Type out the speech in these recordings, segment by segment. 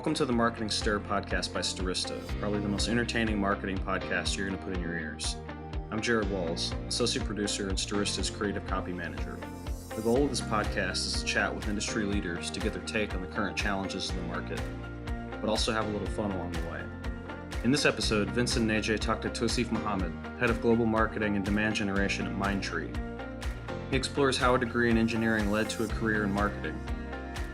Welcome to the Marketing Stir podcast by Stirista, probably the most entertaining marketing podcast you're going to put in your ears. I'm Jared Walls, associate producer and Stirista's creative copy manager. The goal of this podcast is to chat with industry leaders to get their take on the current challenges in the market, but also have a little fun along the way. In this episode, Vincent and Ajay talk to Tauseef Muhammad, head of global marketing and demand generation at Mindtree. He explores how a degree in engineering led to a career in marketing.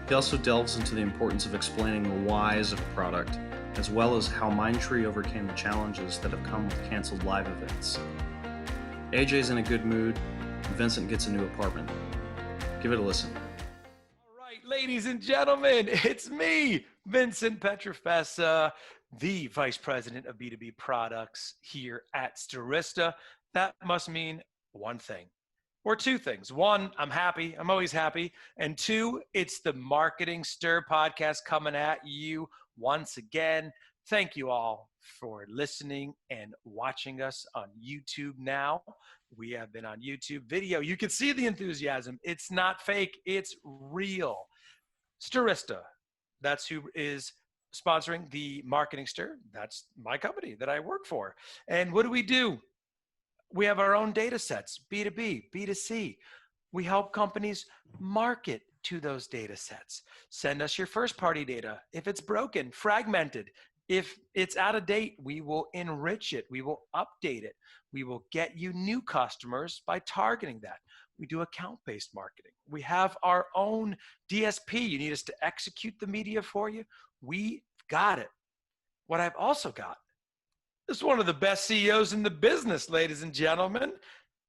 He also delves into the importance of explaining the whys of a product, as well as how Mindtree overcame the challenges that have come with canceled live events. AJ's in a good mood, and Vincent gets a new apartment. Give it a listen. All right, ladies and gentlemen, it's me, Vincent Petrofessa, the Vice President of B2B Products here at Stirista. That must mean one thing. Or two things. One, I'm happy. I'm always happy. And two, it's the Marketing Stir podcast coming at you once again. Thank you all for listening and watching us on YouTube now. We have been on YouTube video. You can see the enthusiasm. It's not fake. It's real. Stirista, that's who is sponsoring the Marketing Stir. That's my company that I work for. And what do? We have our own data sets, B2B, B2C. We help companies market to those data sets. Send us your first party data. If it's broken, fragmented, if it's out of date, we will enrich it. We will update it. We will get you new customers by targeting that. We do account-based marketing. We have our own DSP. You need us to execute the media for you? We got it. What I've also got is one of the best CEOs in the business, ladies and gentlemen.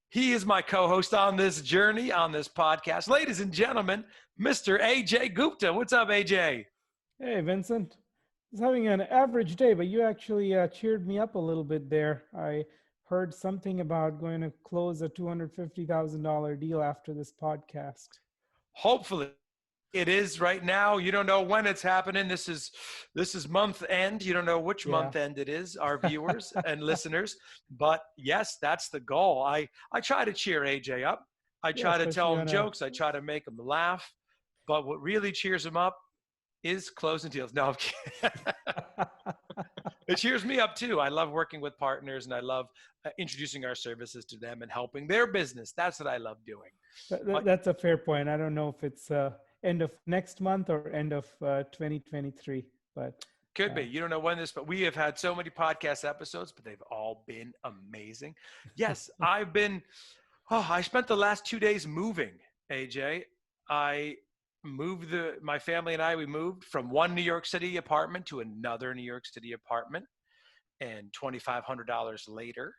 He is my co-host on this journey, on this podcast. Ladies and gentlemen, Mr. Ajay Gupta. What's up, Ajay? Hey, Vincent. I was having an average day, but you actually cheered me up a little bit there. I heard something about going to close a $250,000 deal after this podcast. Hopefully. It is right now. You don't know when it's happening. This is month end. You don't know which month end it is, our viewers and listeners. But yes, that's the goal. I try to cheer AJ up. I try to tell him jokes. I try to make him laugh. But what really cheers him up is closing deals. No, I'm kidding. It cheers me up too. I love working with partners, and I love introducing our services to them and helping their business. That's what I love doing. That's a fair point. I don't know if it's end of next month or end of 2023, but could be. You don't know when this, but we have had so many podcast episodes, but they've all been amazing. Yes, I spent the last 2 days moving, AJ. I moved my family and we moved from one New York City apartment to another New York City apartment, and $2,500 later,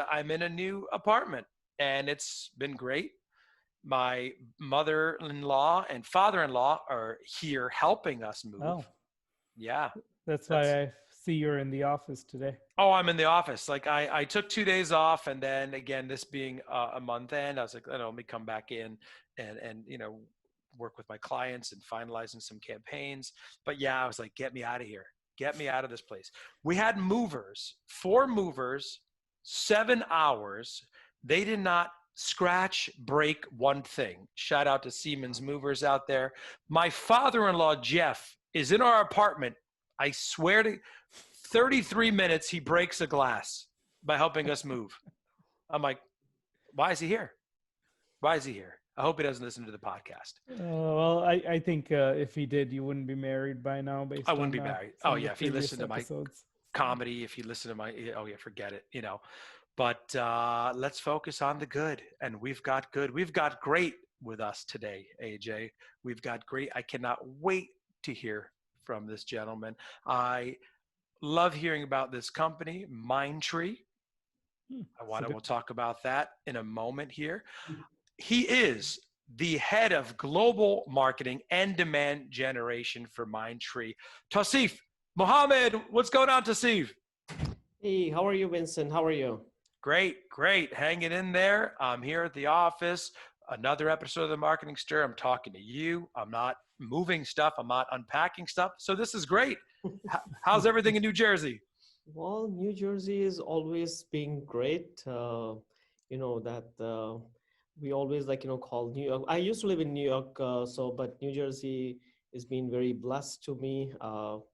I'm in a new apartment, and it's been great. My mother-in-law and father-in-law are here helping us move. Oh, yeah. That's why I see you're in the office today. Oh, I'm in the office. Like I took 2 days off, and then again, this being a month end, I was like, let me come back in and work with my clients and finalizing some campaigns. But yeah, I was like, get me out of here. Get me out of this place. We had 4 movers, 7 hours. They did not scratch, break one thing. Shout out to Siemens Movers out there. My father-in-law, Jeff, is in our apartment. I swear to 33 minutes, he breaks a glass by helping us move. I'm like, why is he here? Why is he here? I hope he doesn't listen to the podcast. Well, I think if he did, you wouldn't be married by now. I wouldn't be married. Oh yeah, if he listened to my comedy, if he listened to my, forget it, But let's focus on the good. And we've got good. We've got great with us today, AJ. We've got great. I cannot wait to hear from this gentleman. I love hearing about this company, Mindtree. We'll talk about that in a moment here. He is the head of global marketing and demand generation for Mindtree. Tauseef Muhammad, what's going on, Tauseef? Hey, how are you, Vincent? How are you? Great. Hanging in there. I'm here at the office. Another episode of the Marketing Stir. I'm talking to you. I'm not moving stuff. I'm not unpacking stuff. So this is great. How's everything in New Jersey? Well, New Jersey is always being great. We always call New York. I used to live in New York, but New Jersey It's been very blessed to me.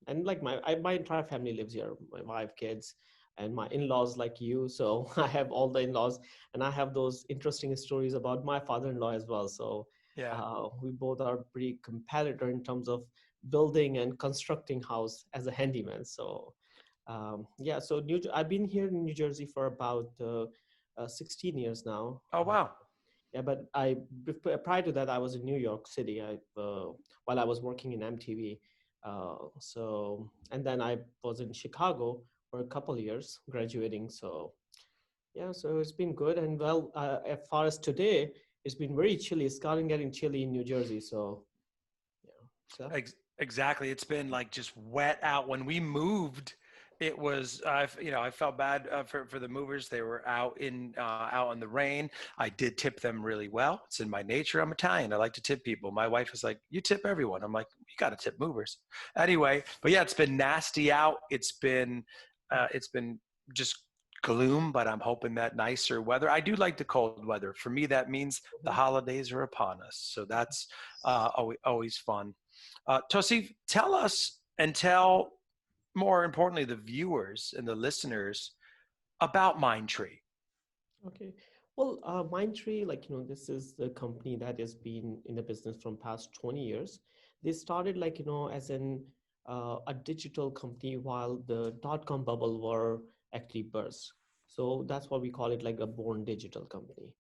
And like my entire family lives here, my wife, kids, and my in-laws like you. So I have all the in-laws, and I have those interesting stories about my father-in-law as well. So Yeah. we both are pretty competitor in terms of building and constructing house as a handyman. So yeah, so I've been here in New Jersey for about 16 years now. Oh, wow. Yeah, but prior to that, I was in New York City. While I was working in MTV. So and then I was in Chicago for a couple of years, graduating. So yeah, so it's been good. And well, as far as today, it's been very chilly. It's starting getting chilly in New Jersey. So yeah, so Exactly. It's been like just wet out. When we moved, it was I felt bad for the movers. They were out in the rain. I did tip them really well. It's in my nature. I'm Italian. I like to tip people. My wife was like, "You tip everyone." I'm like, "You got to tip movers." Anyway, but yeah, it's been nasty out. It's been just gloom, but I'm hoping that nicer weather. I do like the cold weather. For me, that means the mhm. holidays are upon us. So that's always fun. Tauseef, tell us and tell, more importantly, the viewers and the listeners about Mindtree. Okay. Well, Mindtree, like, this is the company that has been in the business from past 20 years. They started like, as a digital company while the dot-com bubble were actually burst. So that's why we call it like a born digital company.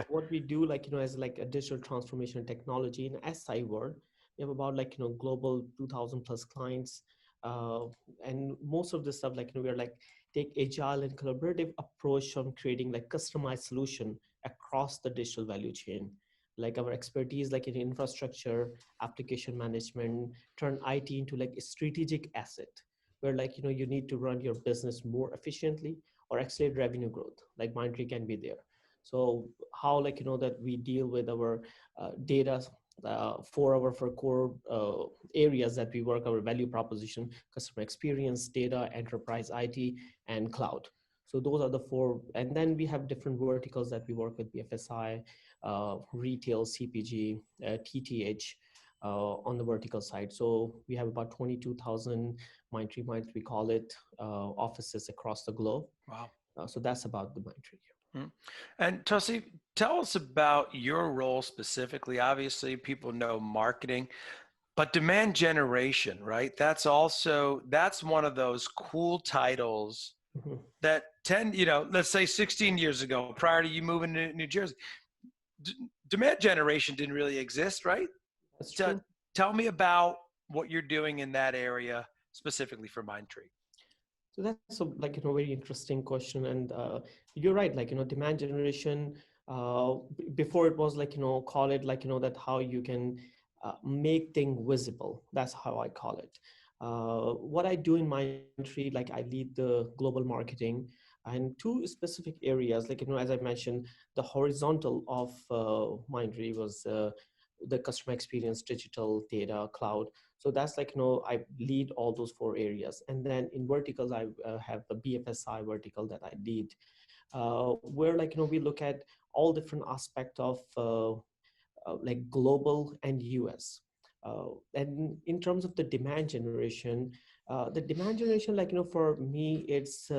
What we do, like, as like a digital transformation technology in SI world, we have about like, global 2000 plus clients. Uh, and most of the stuff, like, we're like take agile and collaborative approach on creating like customized solution across the digital value chain. Like our expertise like in infrastructure, application management, turn it into like a strategic asset where like you need to run your business more efficiently or accelerate revenue growth. Like Mindtree can be there. So how like that we deal with our data for core areas that we work, our value proposition, customer experience, data, enterprise IT, and cloud. So those are the four. And then we have different verticals that we work with: BFSI, retail, CPG, TTH, on the vertical side. So we have about 22,000 Mindtree minds, we call it, offices across the globe. Wow. So that's about the Mindtree. Mm. And Tauseef, tell us about your role specifically. Obviously, people know marketing, but demand generation, right? That's one of those cool titles Mhm. that let's say 16 years ago, prior to you moving to New Jersey, d- demand generation didn't really exist, right? That's T- true. Tell me about what you're doing in that area specifically for Mindtree. So that's a like very interesting question, and you're right. Like demand generation. Before it was like call it like that how you can make thing visible. That's how I call it. What I do in Mindtree, like I lead the global marketing and two specific areas. Like as I mentioned, the horizontal of Mindtree was the customer experience, digital, data, cloud. So that's like I lead all those four areas. And then in verticals I have the BFSI vertical that I lead, where like we look at all different aspects of like global and US. And in terms of the demand generation, like for me, it's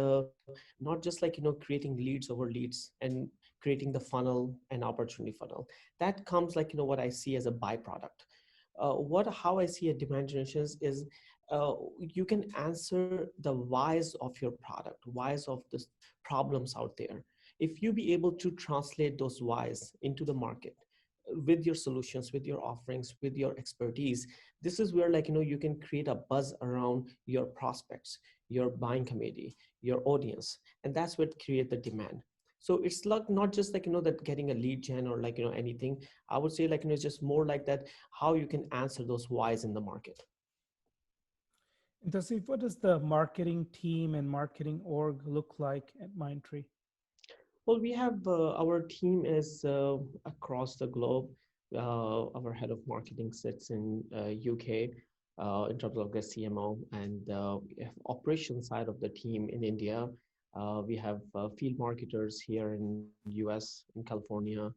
not just like creating leads over leads and creating the funnel and opportunity funnel. That comes like what I see as a byproduct. What how I see a demand generation is you can answer the whys of your product, whys of the problems out there. If you be able to translate those whys into the market with your solutions, with your offerings, with your expertise, this is where like you can create a buzz around your prospects, your buying committee, your audience, and that's what create the demand. So it's like not just like that getting a lead gen or like anything. I would say like it's just more like that how you can answer those whys in the market. And Tasif, what does the marketing team and marketing org look like at Mindtree? Well, we have our team is across the globe. Our head of marketing sits in UK in terms of the CMO, and we have operation side of the team in India. We have field marketers here in US, in California.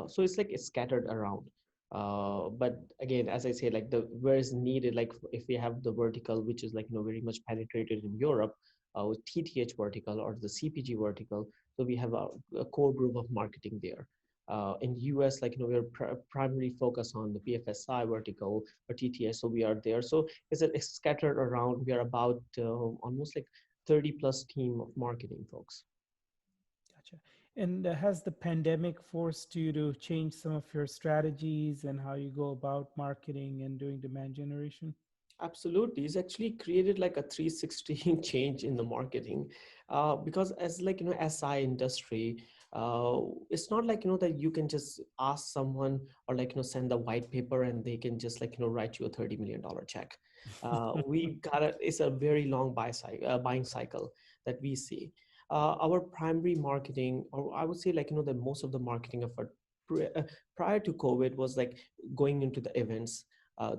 So it's like it's scattered around. But again, as I say, like the where is needed, like if we have the vertical, which is like very much penetrated in Europe, with TTH vertical or the CPG vertical, so we have a core group of marketing there. In US, like we're primarily focused on the BFSI vertical or TTH, so we are there. So it's scattered around. We are about almost like 30 plus team of marketing folks. Gotcha. And has the pandemic forced you to change some of your strategies and how you go about marketing and doing demand generation? Absolutely. It's actually created like a 360 change in the marketing, because as like, SI industry, it's not like, that you can just ask someone or like, send the white paper and they can just like, write you a $30 million check. We got it. It's a very long buying cycle that we see. Our primary marketing, or I would say like, the most of the marketing effort prior to COVID was like going into the events,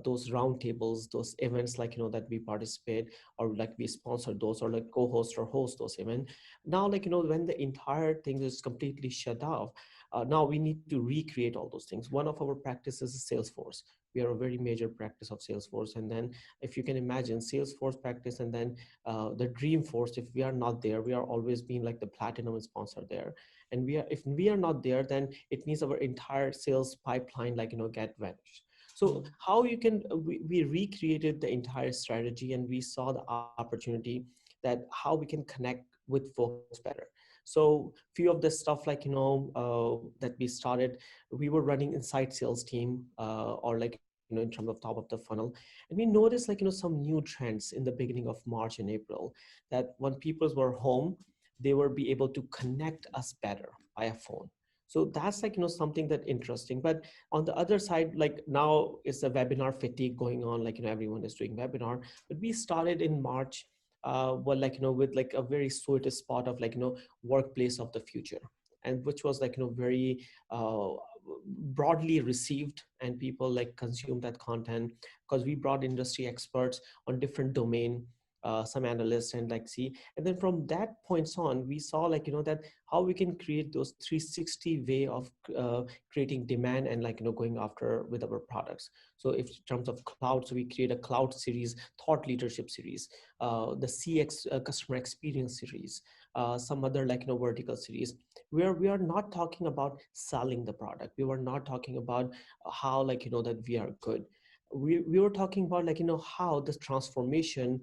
those roundtables, those events like that we participate or like we sponsor those or like co-host or host those events. Now like when the entire thing is completely shut off, now we need to recreate all those things. One of our practices is Salesforce. We are a very major practice of Salesforce, and then if you can imagine Salesforce practice, and then the Dreamforce, if we are not there, we are always being like the platinum sponsor there, and we are, if we are not there, then it means our entire sales pipeline like get vanished. So how you can, we recreated the entire strategy, and we saw the opportunity that how we can connect with folks better. So few of the stuff like, that we started, we were running inside sales team, or like, in terms of top of the funnel. And we noticed like, some new trends in the beginning of March and April, that when people were home, they will be able to connect us better via phone. So that's like, something that interesting. But on the other side, like now it's a webinar fatigue going on, like, everyone is doing webinar, but we started in March, well, like, with like a very sweet spot of like, workplace of the future. And which was like, very broadly received, and people like consume that content because we brought industry experts on different domain, some analysts and like see, and then from that points on, we saw like, that how we can create those 360 way of creating demand and like, going after with our products. So if in terms of cloud, so we create a cloud series, thought leadership series, the CX customer experience series, some other like, vertical series, where we are not talking about selling the product. We were not talking about how like, that we are good. We were talking about like, how this transformation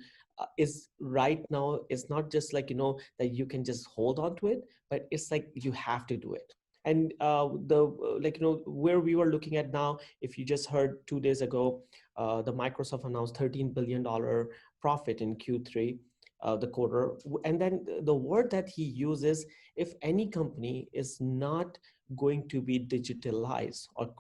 is right now is not just like, that you can just hold on to it, but it's like you have to do it. And the like, where we were looking at now, if you just heard 2 days ago, the Microsoft announced $13 billion profit in Q3, the quarter. And then the word that he uses, if any company is not going to be digitalized or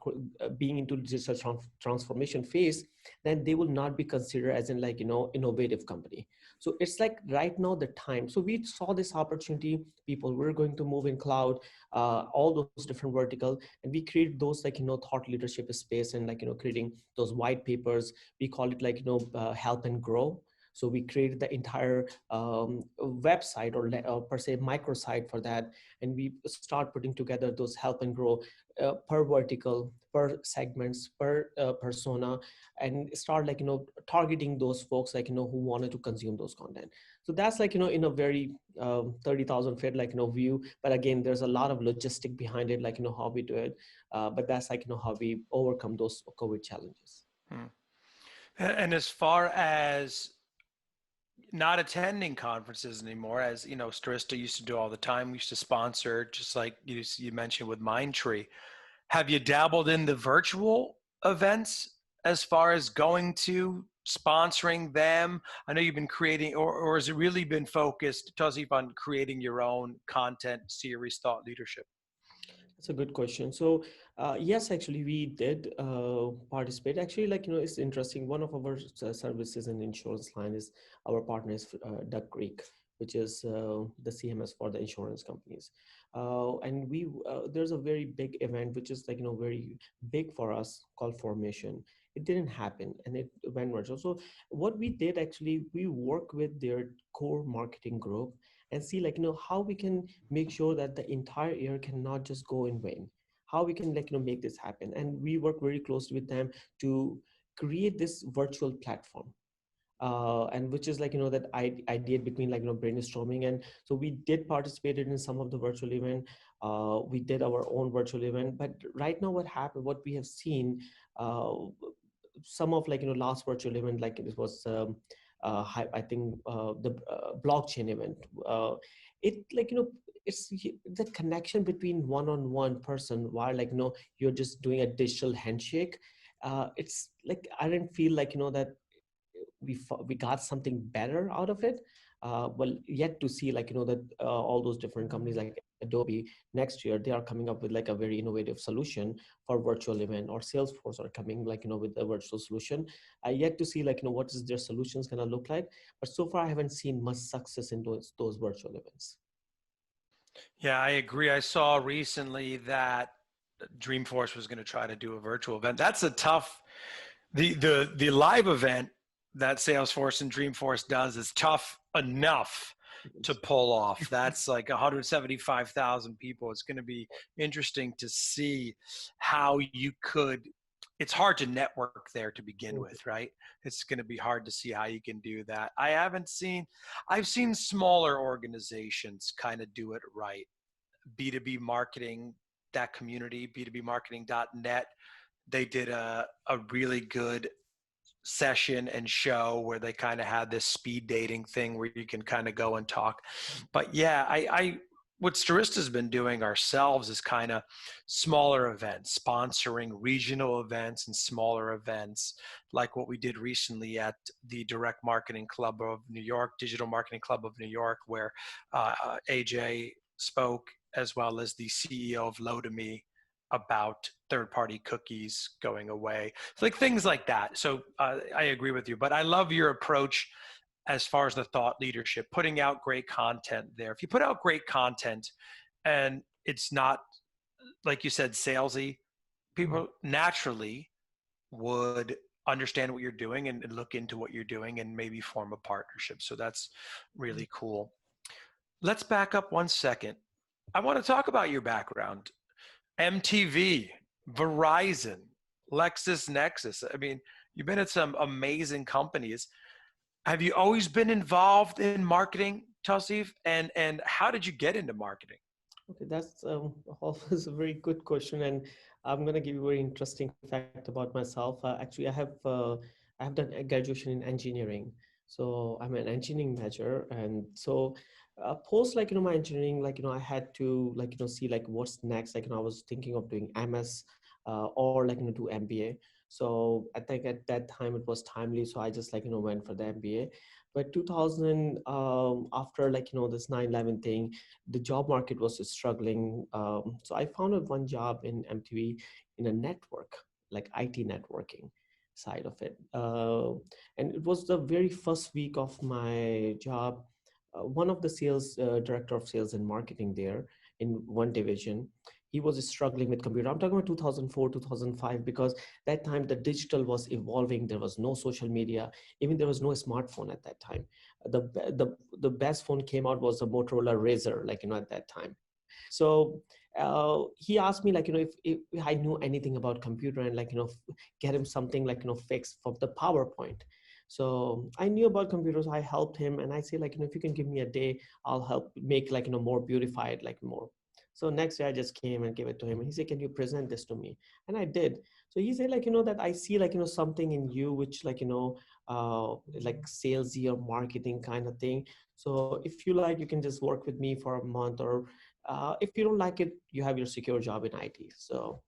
being into digital transformation phase, then they will not be considered as in like, innovative company. So it's like right now the time. So we saw this opportunity, people were going to move in cloud, all those different vertical, and we create those like, thought leadership space, and like, creating those white papers. We call it like, help and grow. So we created the entire website or per se microsite for that. And we start putting together those help and grow per vertical, per segments, per persona, and start like, targeting those folks like, who wanted to consume those content. So that's like, in a very 30,000 feet, like, view. But again, there's a lot of logistic behind it, like, how we do it. But that's like, how we overcome those COVID challenges. And as far as not attending conferences anymore, as you know, Starista used to do all the time. We used to sponsor, just like you mentioned with Mindtree. Have you dabbled in the virtual events as far as going to sponsoring them? I know you've been creating, or has it really been focused, Tauseef, on creating your own content series, thought leadership? That's a good question. So yes, actually we did participate. Actually, like, it's interesting. One of our services in insurance line is our partner is Duck Creek, which is the CMS for the insurance companies. And we there's a very big event, which is like, very big for us, called Formation. It didn't happen and it went virtual. So what we did, actually, we work with their core marketing group and see like, how we can make sure that the entire year cannot just go in vain. how we can make this happen. And we work very closely with them to create this virtual platform, and which is that idea between brainstorming. And so we did participated in some of the virtual event. We did our own virtual event, but right now what we have seen, uh, some of last virtual event, like it was I think the blockchain event. It it's the connection between one-on-one person, while you're just doing a digital handshake. It's like I didn't feel that we got something better out of it. Well, yet to see that all those different companies like Adobe next year, they are coming up with like a very innovative solution for virtual event, or Salesforce are coming with a virtual solution. I yet to see what is their solutions gonna look like, but so far I haven't seen much success in those virtual events. Yeah, I agree. I saw recently that Dreamforce was going to try to do a virtual event. That's a tough. The live event that Salesforce and Dreamforce does is tough enough to pull off. That's like 175,000 people. It's going to be interesting to see how you could. It's hard to network there to begin with, right? It's going to be hard to see how you can do that. I've seen smaller organizations kind of do it right. B2B marketing, that community, b2bmarketing.net, they did a really good session and show where they kind of had this speed dating thing where you can kind of go and talk. But yeah, I what Starista's been doing ourselves is kind of smaller events, sponsoring regional events and smaller events, like what we did recently at the Direct Marketing Club of New York, Digital Marketing Club of New York, where AJ spoke, as well as the CEO of Low2Me, about third-party cookies going away. It's like things like that. So I agree with you, but I love your approach as far as the thought leadership, putting out great content there. If you put out great content and it's not, like you said, salesy, people naturally would understand what you're doing and look into what you're doing and maybe form a partnership. So that's really cool. Let's back up one second. I want to talk about your background. MTV, Verizon, LexisNexis. I mean, you've been at some amazing companies. Have you always been involved in marketing, Tauseef? And how did you get into marketing? Okay, that's always a very good question, and I'm gonna give you a very interesting fact about myself. Actually, I have done a graduation in engineering, so I'm an engineering major, and so post my engineering, I had to see what's next. I was thinking of doing MS, or do MBA. So I think at that time it was timely, so I just went for the MBA. But 2000, after this 9/11 thing, the job market was struggling. So I found out one job in MTV in a network, like IT networking side of it. And it was the very first week of my job. One of the sales director of sales and marketing there in one division, he was struggling with computer. I'm talking about 2004, 2005, because that time the digital was evolving. There was no social media. Even there was no smartphone at that time. The best phone came out was a Motorola Razr, at that time. So he asked me if I knew anything about computer, and get him something fixed for the PowerPoint. So I knew about computers. I helped him, and I say if you can give me a day, I'll help make more beautified, more. So next day I just came and gave it to him, and he said, can you present this to me? And I did. So he said that I see something in you which salesy or marketing kind of thing. So if you like, you can just work with me for a month, or if you don't like it, you have your secure job in IT. So,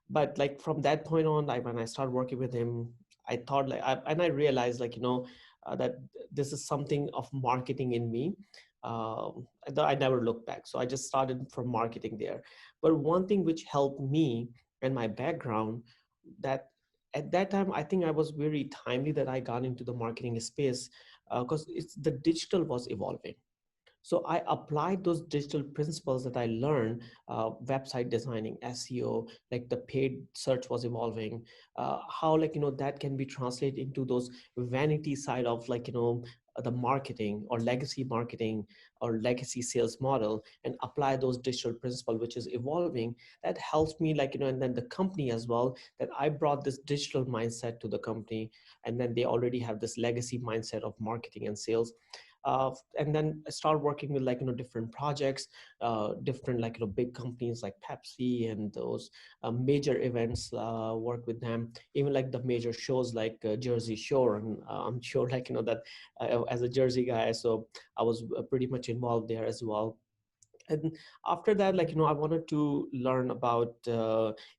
but from that point on, when I started working with him, I thought and I realized that this is something of marketing in me. I never looked back. So I just started from marketing there. But one thing which helped me and my background, that at that time, I think I was very timely that I got into the marketing space, because the digital was evolving. So I applied those digital principles that I learned, website designing, SEO, like the paid search was evolving, how like, that can be translated into those vanity side of like, the marketing or legacy marketing or legacy sales model, and apply those digital principle, which is evolving. That helps me like, and then the company as well, that I brought this digital mindset to the company, and then they already have this legacy mindset of marketing and sales. And then I start working with like, different projects, different like, big companies like Pepsi and those major events, work with them, even like the major shows like Jersey Shore. And I'm sure like, that as a Jersey guy, so I was pretty much involved there as well. And after that, like, I wanted to learn about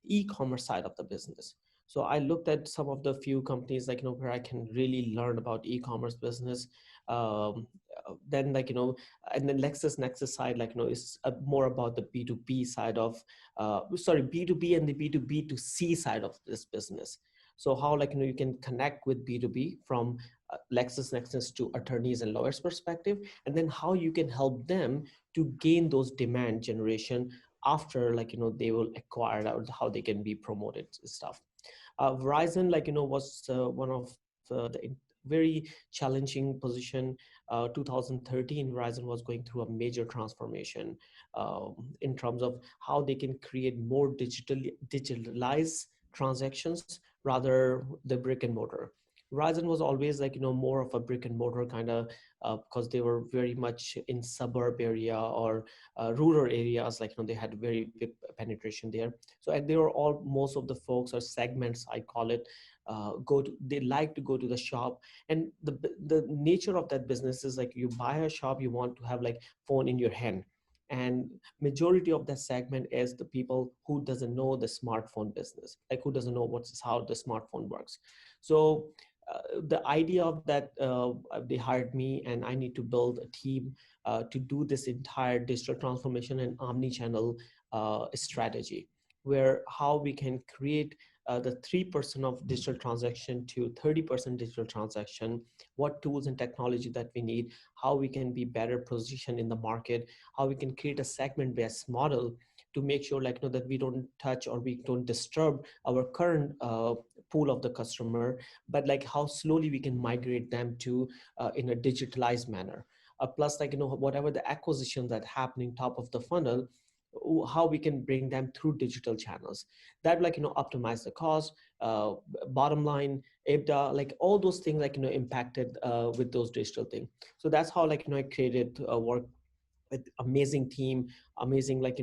e-commerce side of the business. So I looked at some of the few companies like, where I can really learn about e-commerce business. Then like, and then LexisNexis side, like, is more about the B2B side of, sorry, B2B and the B2B to C side of this business. So how like, you can connect with B2B from LexisNexis to attorneys and lawyers perspective, and then how you can help them to gain those demand generation after like, they will acquire, or how they can be promoted stuff. Verizon, like, was one of the very challenging position. 2013, Verizon was going through a major transformation, in terms of how they can create more digitalized transactions rather the brick and mortar. Verizon was always like, more of a brick and mortar kind of, because they were very much in suburb area or rural areas, like, they had very big penetration there. So, and they were all, most of the folks or segments, I call it, they like to go to the shop. And the nature of that business is like, you buy a shop, you want to have like phone in your hand. And majority of that segment is the people who doesn't know the smartphone business, like who doesn't know how the smartphone works. So the idea of that, they hired me, and I need to build a team to do this entire digital transformation and omni-channel strategy, where how we can create the 3% of digital transaction to 30% digital transaction, what tools and technology that we need, how we can be better positioned in the market, how we can create a segment-based model to make sure like, that we don't touch or we don't disturb our current pool of the customer, but like how slowly we can migrate them to in a digitalized manner. Plus like, whatever the acquisitions that happening top of the funnel, how we can bring them through digital channels that like, optimize the cost, bottom line, EBITDA, like all those things like, impacted with those digital things. So that's how like, I created work with amazing team, amazing like,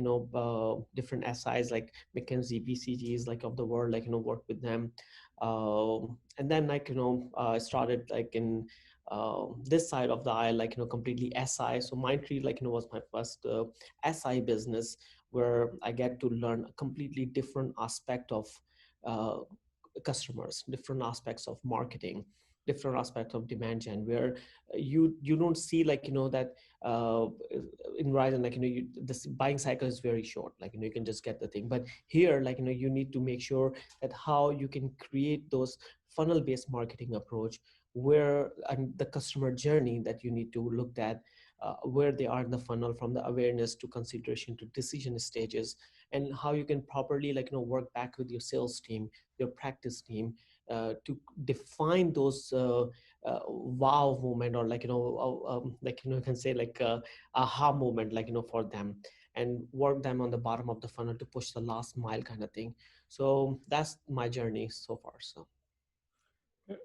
different SIs like McKinsey, BCGs like of the world, like, work with them. And then like, I started like in this side of the aisle, like, completely SI. So Mindtree, like, was my first SI business, where I get to learn a completely different aspect of uh, customers, different aspects of marketing, different aspects of demand gen, where you don't see like, that uh, in Verizon, like, this buying cycle is very short, like, you can just get the thing. But here, like, you need to make sure that how you can create those funnel based marketing approach, where and the customer journey that you need to look at, where they are in the funnel from the awareness to consideration to decision stages, and how you can properly like, work back with your sales team, your practice team, to define those wow moment, or like, like, you can say like aha moment, like, for them, and work them on the bottom of the funnel to push the last mile kind of thing. So that's my journey so far. So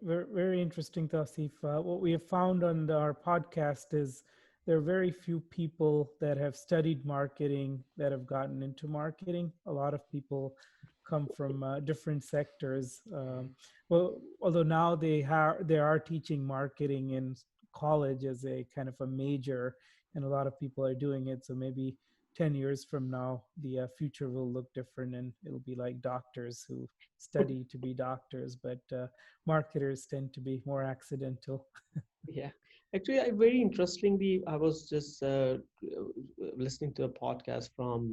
Very, very interesting, Tausif. What we have found on our podcast is there are very few people that have studied marketing that have gotten into marketing. A lot of people come from different sectors. Well, although now they are teaching marketing in college as a kind of a major, and a lot of people are doing it. So maybe 10 years from now, the future will look different, and it'll be like doctors who study to be doctors, but marketers tend to be more accidental. yeah, actually, I very interestingly, I was just listening to a podcast from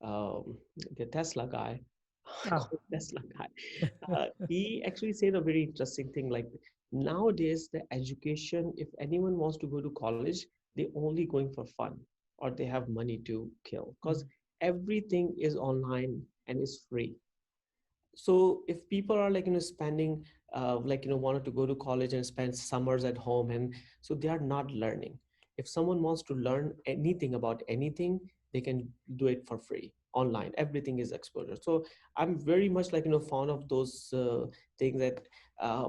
the Tesla guy. Ah, Tesla guy. He actually said a very interesting thing. Like nowadays, the education, if anyone wants to go to college, they're only going for fun, or they have money to kill, because everything is online and is free. So if people are spending wanted to go to college and spend summers at home, and so they are not learning. If someone wants to learn anything about anything, they can do it for free online. Everything is exposure. So I'm very much fond of those things that uh,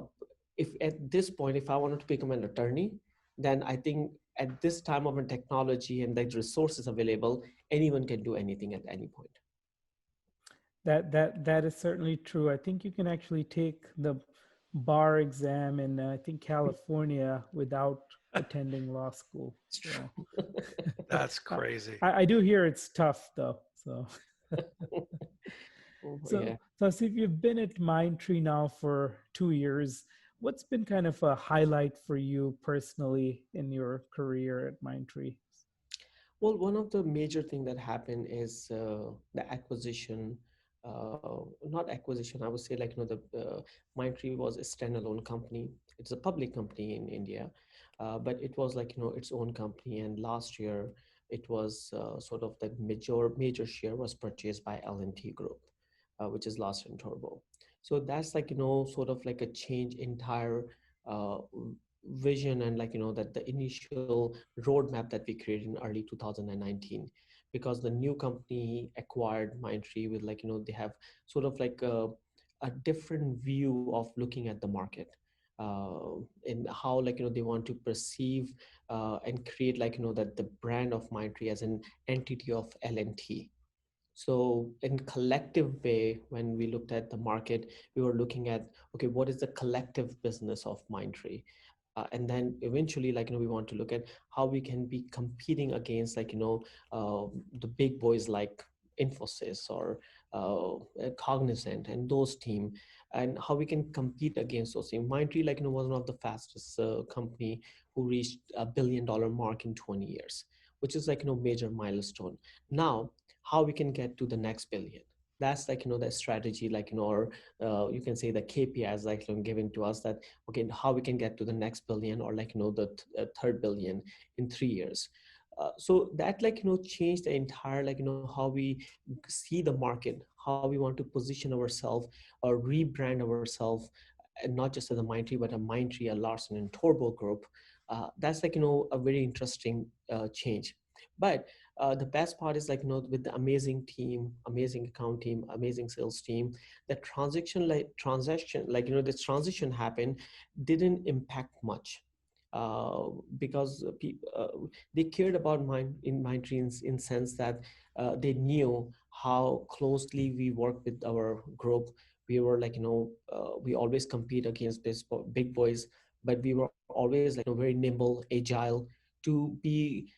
if at this point, if I wanted to become an attorney, then I think at this time of a technology and the resources available, anyone can do anything at any point. That is certainly true. I think you can actually take the bar exam in I think California without attending law school. It's true. So That's I, crazy. I do hear it's tough though. So Oh, so yeah. so see if you've been at Mindtree now for 2 years, what's been kind of a highlight for you personally in your career at Mindtree? Well, one of the major thing that happened is the acquisition. Not acquisition, I would say the Mindtree was a standalone company. It's a public company in India, but it was its own company. And last year, it was sort of the major share was purchased by L&T Group, which is Last and Turbo. So that's sort of like a change entire uh, vision, and that the initial roadmap that we created in early 2019, because the new company acquired Mindtree with they have sort of a different view of looking at the market, and how they want to perceive and create that the brand of Mindtree as an entity of L&T. So in collective way, when we looked at the market, we were looking at, okay, what is the collective business of Mindtree? And then eventually, we want to look at how we can be competing against the big boys like Infosys or Cognizant and those team, and how we can compete against those teams. Mindtree, was one of the fastest company who reached $1 billion mark in 20 years, which is major milestone. Now, how we can get to the next billion? That's the strategy, or you can say the KPIs given to us, that okay, how we can get to the next billion, or the third billion in 3 years. So that changed the entire how we see the market, how we want to position ourselves or rebrand ourselves, and not just as a Mindtree, but a Mindtree, a Larsen and Torbo group. That's a very interesting change. But the best part is with the amazing team, amazing account team, amazing sales team, the transaction this transition happened didn't impact much, because they cared about Mindtree in sense that they knew how closely we work with our group. We were we always compete against big boys, but we were always very nimble, agile, to be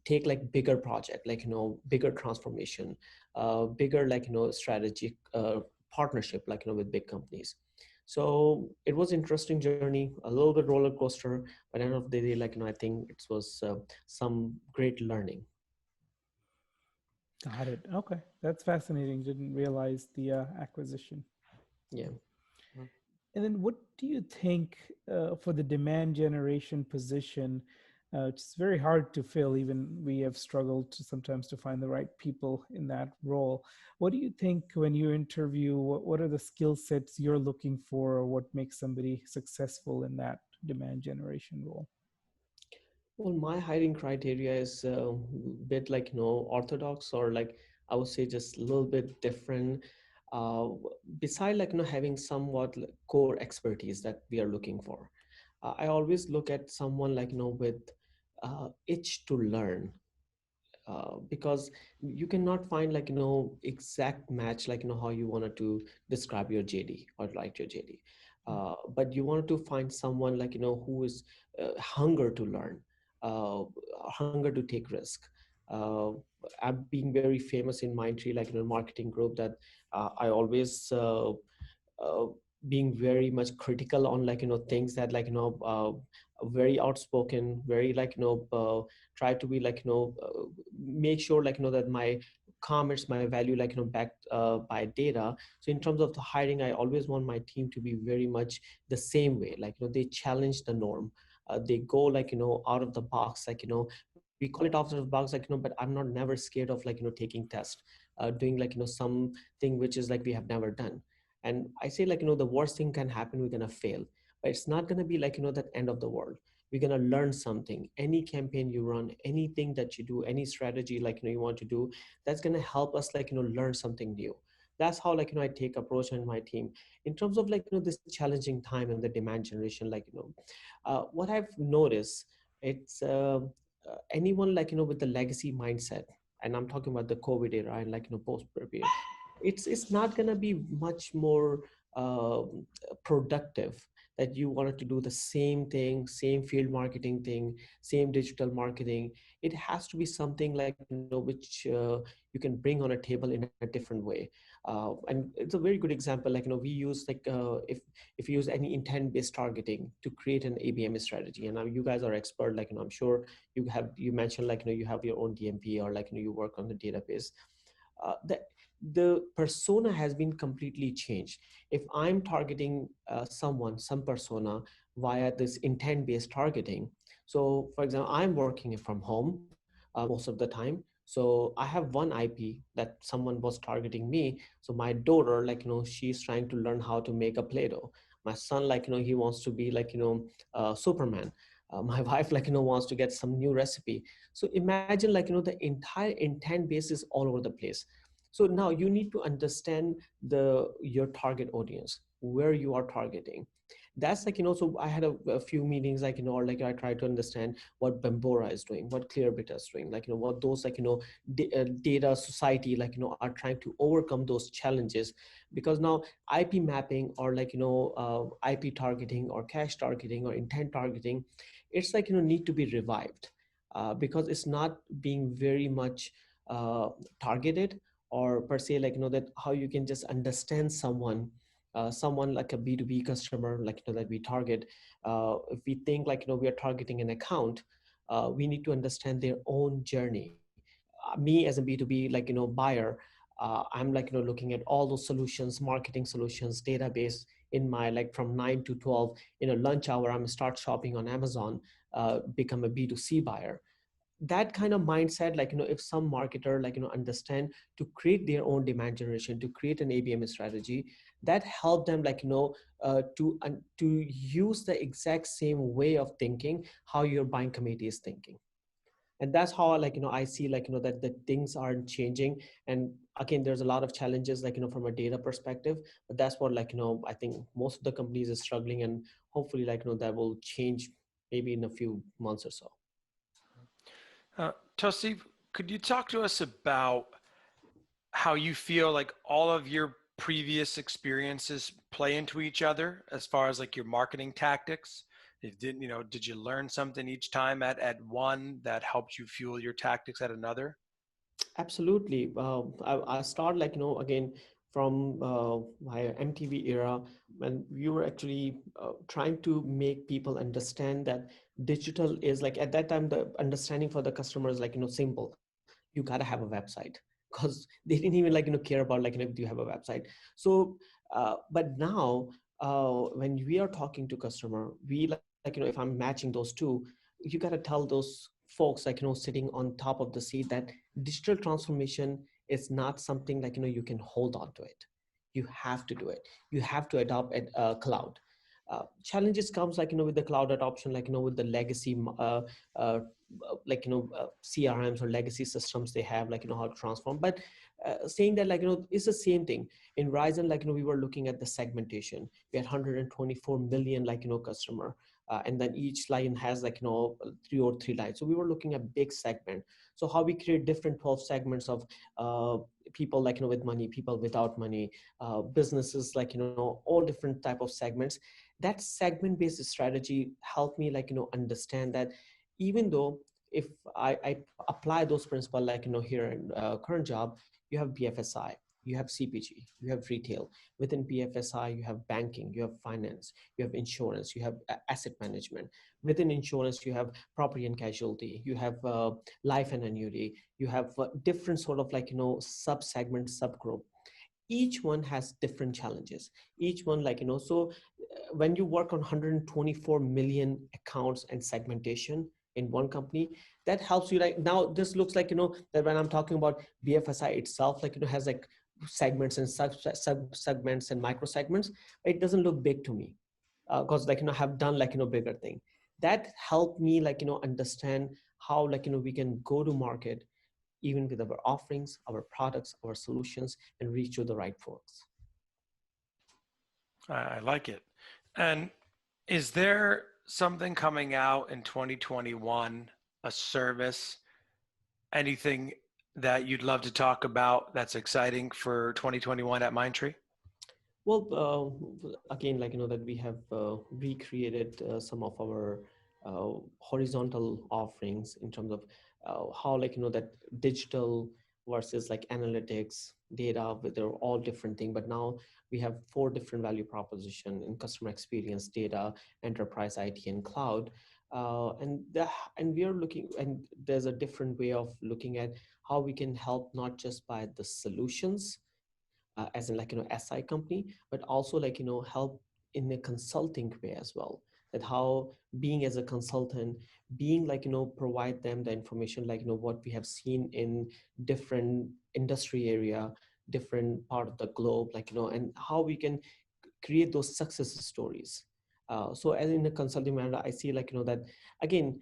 take bigger project, bigger transformation, bigger strategic partnership with big companies. So it was interesting journey, a little bit roller coaster, but end of the day, I think it was some great learning. Got it. Okay, that's fascinating. Didn't realize the acquisition. Yeah. And then, what do you think for the demand generation position? It's very hard to fill. Even we have struggled to sometimes to find the right people in that role. What do you think when you interview? What are the skill sets you're looking for, or what makes somebody successful in that demand generation role? Well, my hiring criteria is a bit orthodox, or I would say just a little bit different. Uh, Beside having somewhat core expertise that we are looking for, I always look at someone with itch to learn, because you cannot find exact match how you wanted to describe your JD or write your JD, but you wanted to find someone who is hunger to learn, uh, hunger to take risk. uh, I'm being very famous in Mindtree, marketing group, that I always uh, being very much critical on things that very outspoken, very try to be make sure that my comments, my value backed by data. So in terms of the hiring, I always want my team to be very much the same way, they challenge the norm. they go like, out of the box, like, we call it out of the box, like, but I'm not never scared of like, taking tests, doing like, something which is like we have never done. And I say like, the worst thing can happen, we're going to fail, but it's not going to be like, that end of the world. We're going to learn something. Any campaign you run, anything that you do, any strategy like, you want to do, that's going to help us like, learn something new. That's how like, I take approach on my team in terms of like, this challenging time and the demand generation. Like, what I've noticed, it's anyone like, with the legacy mindset, and I'm talking about the COVID era and like, post period, it's not going to be much more uh, productive, that you wanted to do the same thing, same field marketing thing, same digital marketing. It has to be something like, which you can bring on a table in a different way. And it's a very good example. Like, we use like, if you use any intent based targeting to create an ABM strategy, and now you guys are expert, like, I'm sure you mentioned like, you have your own DMP, or like, you work on the database. The persona has been completely changed. If I'm targeting some persona via this intent based targeting, so for example, I'm working from home most of the time, so I have one IP that someone was targeting me. So my daughter, like, she's trying to learn how to make a Play-Doh. My son, like, he wants to be like, Superman. My wife, like, wants to get some new recipe. So imagine like, the entire intent base is all over the place. So now you need to understand your target audience, where you are targeting. That's like, so I had a few meetings, like, or like I tried to understand what Bambora is doing, what Clearbit is doing, like, what those like, data society, like, are trying to overcome those challenges. Because now IP mapping, or like, IP targeting, or cache targeting, or intent targeting, it's like, need to be revived, because it's not being very much targeted, or per se, like, that how you can just understand someone like a B2B customer, like, that we target. If we think like, we are targeting an account, we need to understand their own journey. Me as a B2B, like, buyer, I'm like, looking at all those solutions, marketing solutions, database in my, like, from 9 to 12, lunch hour, I'm start shopping on Amazon, become a B2C buyer. That kind of mindset, like, if some marketer, like, understand to create their own demand generation, to create an ABM strategy, that help them, like, to use the exact same way of thinking how your buying committee is thinking. And that's how, like, I see, like, that the things aren't changing. And again, there's a lot of challenges, like, from a data perspective, but that's what, like, I think most of the companies are struggling, and hopefully, like, that will change maybe in a few months or so. Tauseef, could you talk to us about how you feel like all of your previous experiences play into each other as far as like your marketing tactics? Did you learn something each time at one that helped you fuel your tactics at another? Absolutely. I start, like, again, from my MTV era, when we were actually trying to make people understand that digital is, like, at that time, the understanding for the customer is like, simple. You got to have a website, because they didn't even, like, care about, like, if you have a website. So, but now, when we are talking to customer, we, like, if I'm matching those two, you got to tell those folks, like, sitting on top of the seat, that digital transformation is not something like, you can hold on to it. You have to do it. You have to adopt a cloud. Challenges comes, like, with the cloud adoption, like, with the legacy like, CRMs or legacy systems they have, like, how to transform. But saying that, like, it's the same thing in Ryzen. Like, we were looking at the segmentation. We had 124 million, like, customer, and then each line has, like, three lines. So we were looking at big segment. So how we create different 12 segments of people, like, with money, people without money, businesses, like, all different type of segments. That segment based strategy helped me, like, understand that even though if I apply those principles, like, here in current job, you have BFSI, you have CPG, you have retail. Within BFSI, you have banking, you have finance, you have insurance, you have asset management. Within insurance, you have property and casualty, you have life and annuity, you have different sort of, like, sub segment, subgroup. each one has different challenges. Each one, so when you work on 124 million accounts and segmentation in one company, that helps you. Like now, this looks like, that when I'm talking about BFSI itself, has like segments and sub segments and micro segments, it doesn't look big to me because have done bigger thing. That helped me understand how we can go to market even with our offerings, our products, our solutions, and reach to the right folks. I like it. And is there something coming out in 2021, a service, anything that you'd love to talk about that's exciting for 2021 at Mindtree? Well, again, that we have recreated some of our horizontal offerings in terms of how that digital versus like analytics, data, they're all different things. But now we have 4 different value proposition in customer experience, data, enterprise IT, and cloud. And we are looking, and there's a different way of looking at how we can help not just by the solutions, as in SI company, but also help in a consulting way as well. That how being as a consultant, being provide them the information what we have seen in different industry area, different part of the globe, and how we can create those success stories. So as in the consulting manner, I see that again,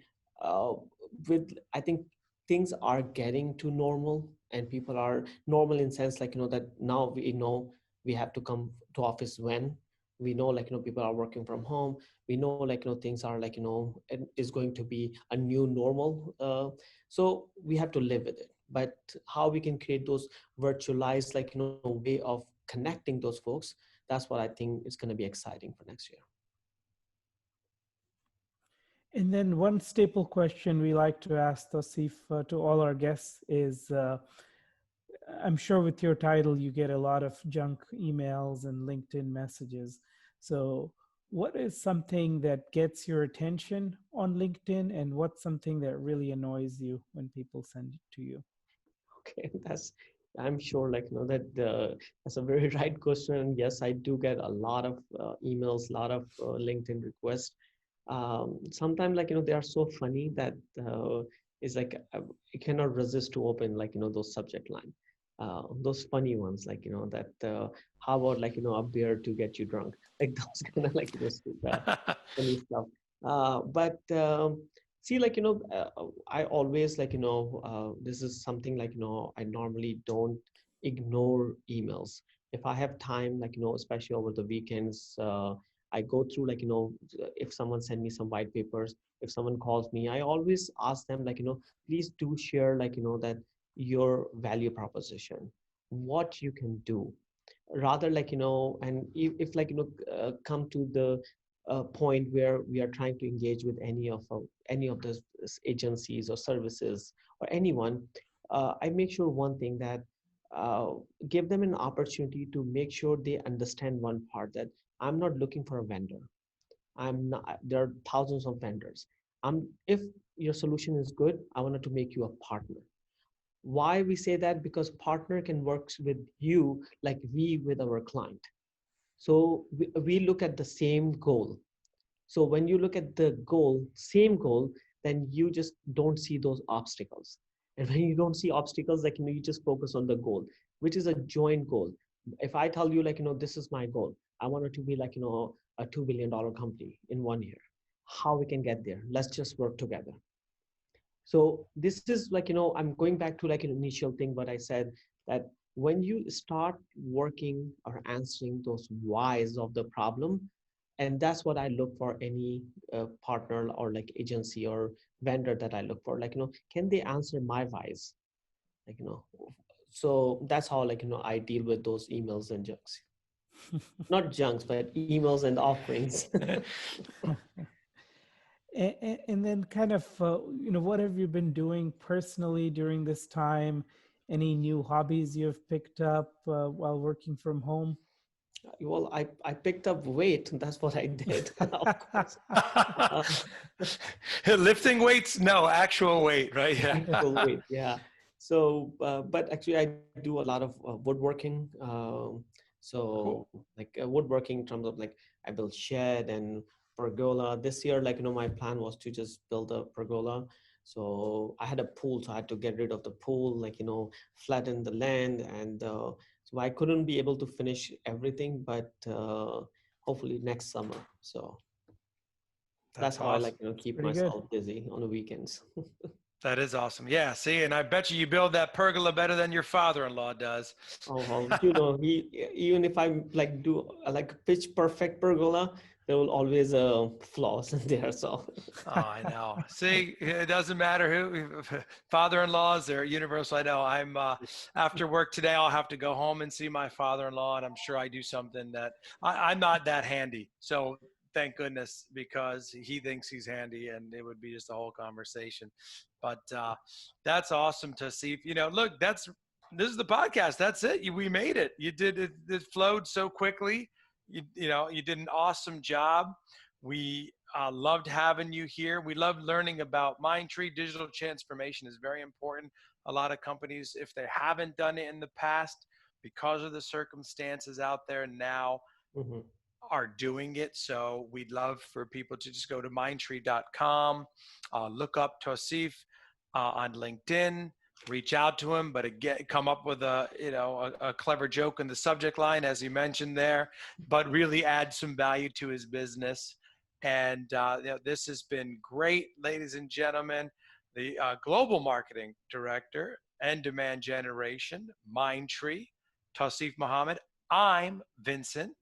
with I think things are getting to normal, and people are normal in sense that now we know we have to come to office when we know people are working from home. We know things are it is going to be a new normal. So we have to live with it. But how we can create those virtualized way of connecting those folks, that's what I think is going to be exciting for next year. And then one staple question we like to ask, Tauseef, to all our guests is, I'm sure with your title, you get a lot of junk emails and LinkedIn messages. So what is something that gets your attention on LinkedIn, and what's something that really annoys you when people send it to you? Okay, I'm sure that's a very right question. And yes, I do get a lot of emails, a lot of LinkedIn requests. Sometimes they are so funny that it's I cannot resist to open those subject line, those funny ones that how about a beer to get you drunk, those kind of funny stuff. But see I always this is something I normally don't ignore emails. If I have time especially over the weekends, I go through if someone send me some white papers, if someone calls me, I always ask them please do share that your value proposition, what you can do, rather and if come to the point where we are trying to engage with any of the agencies or services or anyone. I make sure one thing that give them an opportunity to make sure they understand one part, that I'm not looking for a vendor. I'm not. There are thousands of vendors. If your solution is good, I wanted to make you a partner. Why we say that? Because partner can work with you like we with our client. So we look at the same goal. So when you look at the goal, same goal, then you just don't see those obstacles. And when you don't see obstacles, you just focus on the goal, which is a joint goal. If I tell you this is my goal, I want it to be a $2 billion company in 1 year. How we can get there? Let's just work together. So this is I'm going back to an initial thing, what I said, that when you start working or answering those whys of the problem, and that's what I look for any partner or agency or vendor that I look for, can they answer my whys? So that's how I deal with those emails and junks. Not junks, but emails and offerings. And then kind of, what have you been doing personally during this time? Any new hobbies you've picked up while working from home? Well, I picked up weight. That's what I did. Lifting weights? No, actual weight, right? Yeah. Actual weight, yeah. But actually, I do a lot of woodworking. Cool. Like woodworking in terms of like I build shed and pergola. This year, like my plan was to just build a pergola. So I had a pool, so I had to get rid of the pool, like flatten the land, and so I couldn't be able to finish everything, but hopefully next summer. So that's That's how I like awesome. keep Pretty good. myself busy on the weekends. That is awesome. Yeah. See, and I bet you build that pergola better than your father-in-law does. Oh, well, he even if I like do like pitch perfect pergola, there will always flaws in there. So Oh, I know. See, it doesn't matter who father-in-laws, they're universal. I know. I'm after work today, I'll have to go home and see my father-in-law, and I'm sure I do something that I'm not that handy. So thank goodness, because he thinks he's handy, and it would be just a whole conversation. But that's awesome to see. Look, this is the podcast. That's it. We made it. You did it. It flowed so quickly. You did an awesome job. We loved having you here. We loved learning about Mindtree. Digital transformation is very important. A lot of companies, if they haven't done it in the past, because of the circumstances out there now, Mhm. are doing it. So we'd love for people to just go to mindtree.com, look up Tauseef on LinkedIn, reach out to him, but again, come up with a clever joke in the subject line, as you mentioned there, but really add some value to his business. And this has been great, ladies and gentlemen. The Global Marketing Director and Demand Generation, Mindtree, Tauseef Muhammad. I'm Vincent.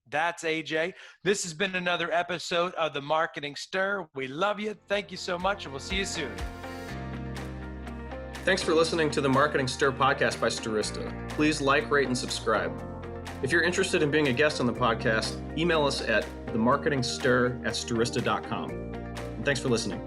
That's AJ. This has been another episode of the Marketing Stir. We love you. Thank you so much, and we'll see you soon. Thanks for listening to the Marketing Stir podcast by Stirista. Please like, rate, and subscribe. If you're interested in being a guest on the podcast, email us at themarketingstir@stirista.com. And thanks for listening.